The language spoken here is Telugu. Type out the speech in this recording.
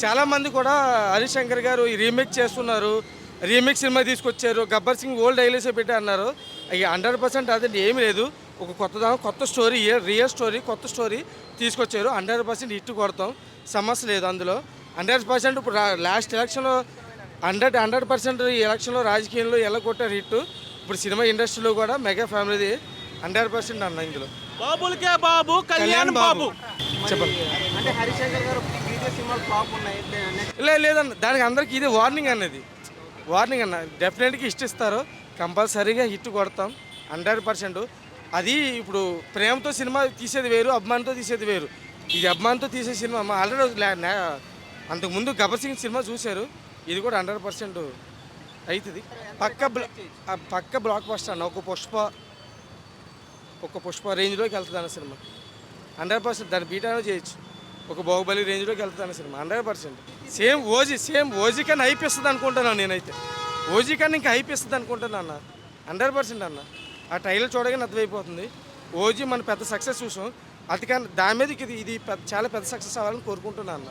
చాలామంది కూడా హరిశంకర్ గారు ఈ రీమేక్ చేస్తున్నారు, రీమేక్ సినిమా తీసుకొచ్చారు, గబ్బర్ సింగ్ ఓల్డ్ డైలాగ్సే పెట్టి అన్నారు. అవి 100% అదండి, ఏమీ లేదు. ఒక కొత్త స్టోరీ, రియల్ స్టోరీ, కొత్త స్టోరీ తీసుకొచ్చారు. 100% హిట్ కొడతాం, సమస్య లేదు అందులో. 100% ఇప్పుడు లాస్ట్ ఎలక్షన్లో 100% ఈ ఎలక్షన్లో రాజకీయంలో ఎలా కొట్టారు హిట్. ఇప్పుడు సినిమా ఇండస్ట్రీలో కూడా మెగా ఫ్యామిలీది 100% అన్న ఇందులో. బాబులకే బాబు కళ్యాణ్ బాబు. చెప్పండి. అంటే హరిశంకర్ గారు ప్రీవియస్ సినిమాలు ఫ్లాప్ ఉన్నాయి. లేదన్న, దానికి అందరికీ ఇది వార్నింగ్ అన్నది, వార్నింగ్ అన్న. డెఫినెట్గా ఇస్తారు, కంపల్సరీగా హిట్ కొడతాం 100%. అది ఇప్పుడు ప్రేమతో సినిమా తీసేది వేరు, అభిమానంతో తీసేది వేరు. ఇది అభిమానంతో తీసే సినిమా. మా ఆల్రెడీ అంతకుముందు గబ్బర్ సింగ్ సినిమా చూశారు, ఇది కూడా 100% అవుతుంది. పక్క బ్లాక్ బస్టర్ అన్న. ఒక పుష్ప రేంజ్లోకి వెళ్తుంది అన్న సినిమా 100%. దాన్ని బీటానో చేయొచ్చు. ఒక బాహుబలి రేంజ్లోకి వెళ్తుంది అన్న సినిమా 100%. సేమ్ ఓజీ కన్నా హైప్ ఇస్తుంది అనుకుంటున్నాను నేనైతే. ఓజీ కన్నా ఇంకా హైప్ ఇస్తుంది అనుకుంటున్నాను అన్న, 100% అన్న. ఆ ట్రైలర్ చూడగానే అర్థమైపోతుంది. ఓజీ మన పెద్ద సక్సెస్ చూసాం, అందుకని దాని మీద ఇది చాలా పెద్ద సక్సెస్ అవ్వాలని కోరుకుంటున్నాను అన్న.